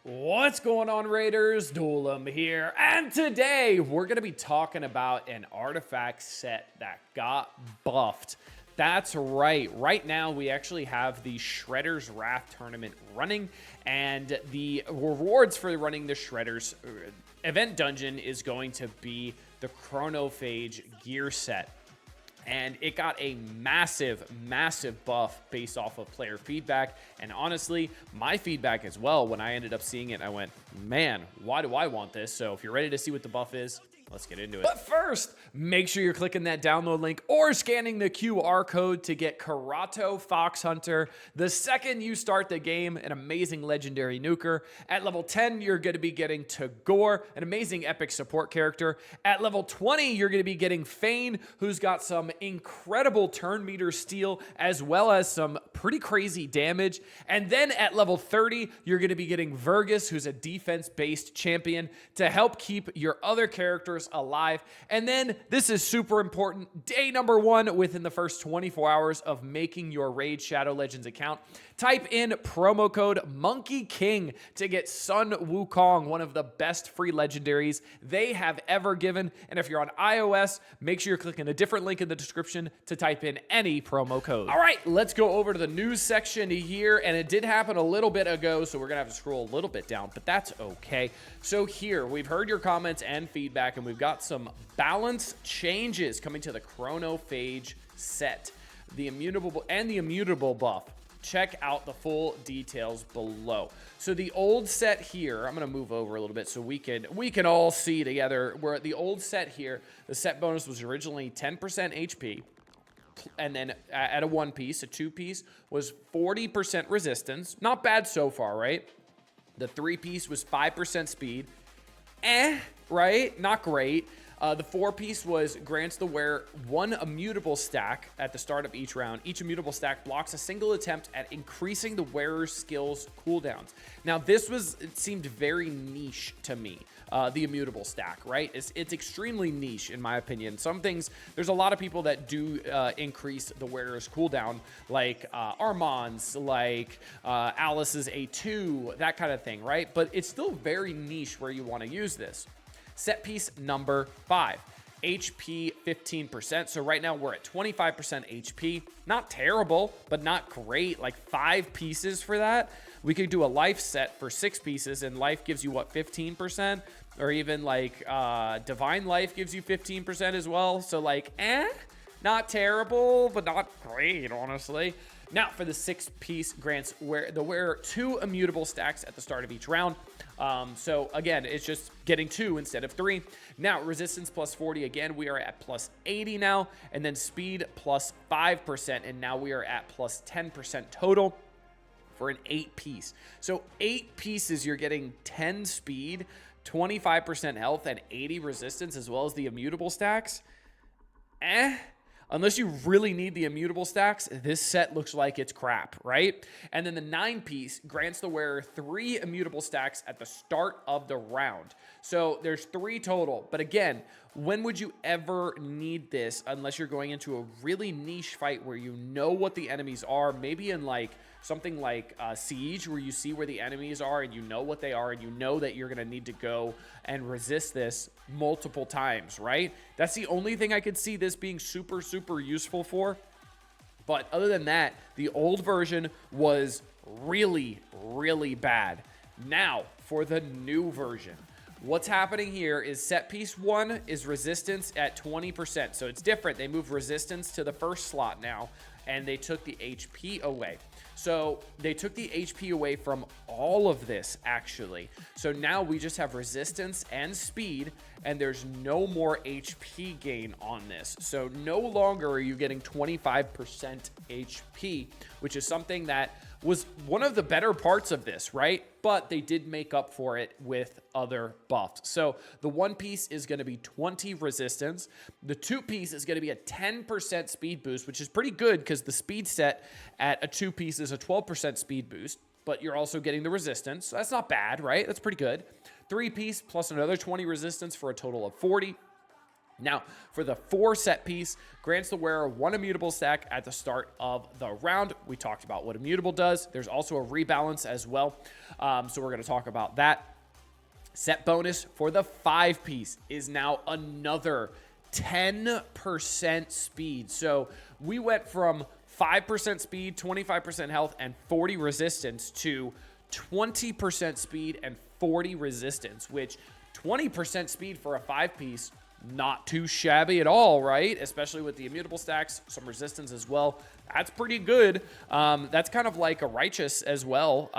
What's going on, Raiders? Duelim here, and today we're going to be talking about an artifact set that got buffed. That's right. Right now, we actually have the Shredder's Wrath tournament running, and the rewards for running the Shredder's event dungeon is going to be the Chronophage gear set. And it got a massive buff based off of player feedback. And honestly, my feedback as well, when I ended up seeing it, I went, man, why do I want this? So if you're ready to see what the buff is, let's get into it. But first, make sure you're clicking that download link or scanning the QR code to get Karato Fox Hunter. The second you start the game, an amazing legendary nuker. At level 10, you're going to be getting Tagore, an amazing epic support character. At level 20, you're going to be getting Fane, who's got some incredible turn meter steal, as well as some pretty crazy damage. And then at level 30, you're going to be getting Vergus, who's a defense-based champion, to help keep your other characters alive. And then this is super important, day number 1 within the first 24 hours of making your Raid Shadow Legends account, type in promo code Monkey King to get Sun Wukong, one of the best free legendaries they have ever given. And if you're on iOS, make sure you're clicking a different link in the description to type in any promo code. All right, let's go over to the news section here, and it did happen a little bit ago, so we're gonna have to scroll a little bit down, but that's okay. So here, we've heard your comments and feedback, and we've got some balance changes coming to the Chronophage set, the immutable buff. Check out the full details below. So the old set here, I'm going to move over a little bit so we can all see together. Where the old set here, the set bonus was originally 10% HP, and then at a 1 piece, a 2 piece was 40% resistance. Not bad so far, right? The 3 piece was 5% speed. Right? Not great. The 4 piece was grants the wearer 1 immutable stack at the start of each round. Each immutable stack blocks a single attempt at increasing the wearer's skills cooldowns. Now, it seemed very niche to me, the immutable stack, right? It's extremely niche, in my opinion. Some things, there's a lot of people that do increase the wearer's cooldown, like Armand's, like Alice's A2, that kind of thing, right? But it's still very niche where you want to use this. Set piece number 5, HP 15%. So right now we're at 25% HP. Not terrible, but not great. Like 5 pieces for that. We could do a life set for 6 pieces, and life gives you what, 15%? Or even like divine life gives you 15% as well. So like, not terrible, but not great, honestly. Now for the 6 piece grants the wearer 2 immutable stacks at the start of each round. So again, it's just getting 2 instead of 3. Now resistance plus 40, again, we are at plus 80 now, and then speed plus 5%, and now we are at plus 10% total for an 8 piece. So 8 pieces, you're getting 10 speed, 25% health, and 80 resistance, as well as the immutable stacks. Unless you really need the immutable stacks, this set looks like it's crap, right? And then the 9 piece grants the wearer 3 immutable stacks at the start of the round. So there's 3 total. But again, when would you ever need this unless you're going into a really niche fight where you know what the enemies are? Maybe in like something like Siege, where you see where the enemies are and you know what they are and you know that you're going to need to go and resist this multiple times, right? That's the only thing I could see this being super useful for. But other than that, the old version was really bad. Now, for the new version. What's happening here is set piece 1 is resistance at 20%. So it's different. They moved resistance to the first slot now, and they took the HP away. So they took the HP away from all of this, actually. So now we just have resistance and speed, and there's no more HP gain on this. So no longer are you getting 25% HP, which is something that was one of the better parts of this, right? But they did make up for it with other buffs. So the 1 piece is going to be 20 resistance. The 2 piece is going to be a 10% speed boost, which is pretty good because the speed set at a 2 piece is a 12% speed boost, but you're also getting the resistance. So that's not bad, right? That's pretty good. 3 piece plus another 20 resistance for a total of 40. Now, for the 4 set piece, grants the wearer 1 immutable stack at the start of the round. We talked about what immutable does. There's also a rebalance as well. So we're going to talk about that. Set bonus for the 5 piece is now another 10% speed. So we went from 5% speed, 25% health, and 40 resistance to 20% speed and 40 resistance, which 20% speed for a 5 piece, not too shabby at all, right? Especially with the immutable stacks, some resistance as well. That's pretty good. That's kind of like a righteous as well,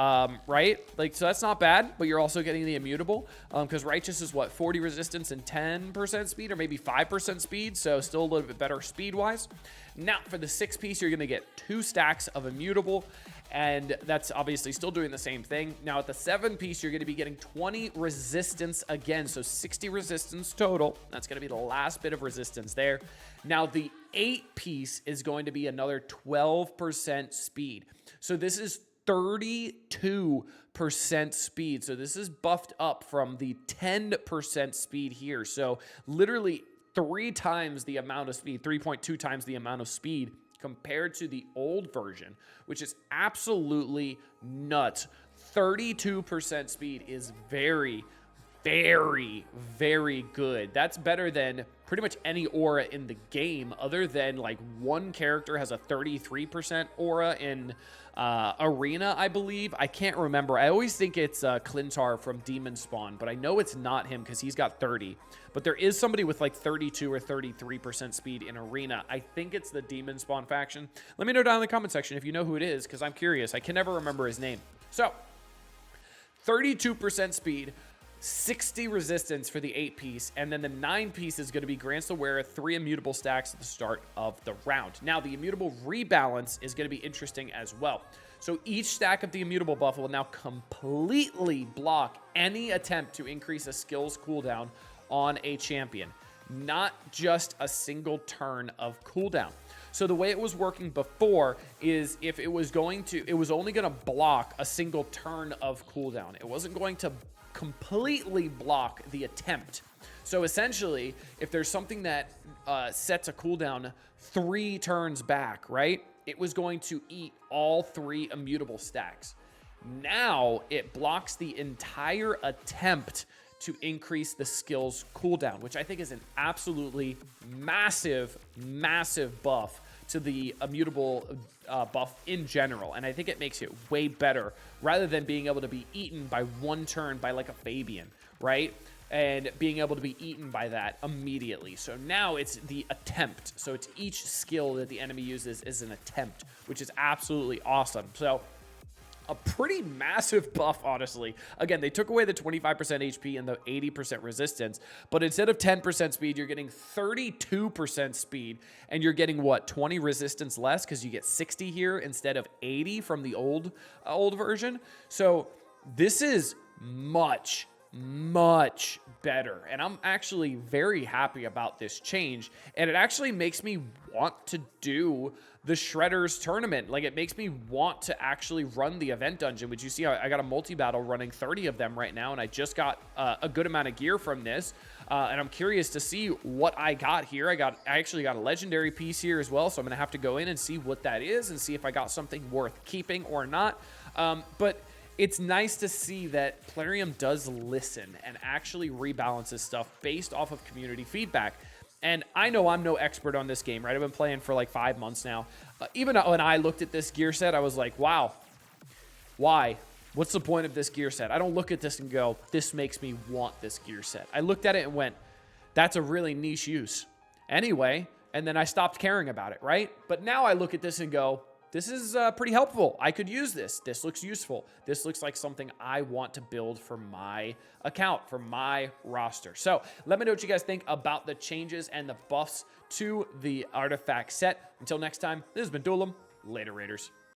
right? Like, so that's not bad, but you're also getting the immutable because righteous is what, 40 resistance and 10% speed, or maybe 5% speed. So still a little bit better speed wise. Now for the 6 piece, you're going to get 2 stacks of immutable, and that's obviously still doing the same thing. Now at the 7 piece, you're going to be getting 20 resistance again. So 60 resistance total. That's going to be the last bit of resistance there. Now the 8 piece is going to be another 12% speed. So this is 32% speed. So this is buffed up from the 10% speed here. So literally 3 times the amount of speed, 3.2 times the amount of speed compared to the old version, which is absolutely nuts. 32% speed is very, very, very good. That's better than pretty much any aura in the game, other than like one character has a 33% aura in Arena, I believe. I can't remember. I always think it's Clintar from Demon Spawn, but I know it's not him because he's got 30. But there is somebody with like 32 or 33% speed in Arena. I think it's the Demon Spawn faction. Let me know down in the comment section if you know who it is, because I'm curious. I can never remember his name. So 32% speed, 60 resistance for the 8 piece, and then the 9 piece is going to be grants the wearer 3 immutable stacks at the start of the round. Now the immutable rebalance is going to be interesting as well. So each stack of the immutable buff will now completely block any attempt to increase a skill's cooldown on a champion, not just a single turn of cooldown. So the way it was working before is if it was only going to block a single turn of cooldown. It wasn't going to completely block the attempt. So essentially, if there's something that sets a cooldown 3 turns back, right? It was going to eat all 3 immutable stacks. Now it blocks the entire attempt to increase the skill's cooldown, which I think is an absolutely massive, massive buff to the immutable buff in general. And I think it makes it way better rather than being able to be eaten by 1 turn by like a Fabian, right? And being able to be eaten by that immediately. So now it's the attempt. So it's each skill that the enemy uses is an attempt, which is absolutely awesome. So a pretty massive buff, honestly. Again, they took away the 25% HP and the 80% resistance, but instead of 10% speed, you're getting 32% speed, and you're getting, what, 20 resistance less because you get 60 here instead of 80 from the old version. So this is much, much better, and I'm actually very happy about this change, and it actually makes me want to do the Shredders tournament. Like, it makes me want to actually run the event dungeon, which you see I got a multi-battle running 30 of them right now, and I just got a good amount of gear from this, and I'm curious to see what I got here. I actually got a legendary piece here as well, so I'm gonna have to go in and see what that is and see if I got something worth keeping or not. But it's nice to see that Plarium does listen and actually rebalances stuff based off of community feedback. And I know I'm no expert on this game, right? I've been playing for like 5 months now. Even when I looked at this gear set, I was like, wow, why? What's the point of this gear set? I don't look at this and go, this makes me want this gear set. I looked at it and went, that's a really niche use. Anyway, and then I stopped caring about it, right? But now I look at this and go, this is pretty helpful. I could use this. This looks useful. This looks like something I want to build for my account, for my roster. So let me know what you guys think about the changes and the buffs to the artifact set. Until next time, this has been Duelim. Later, Raiders.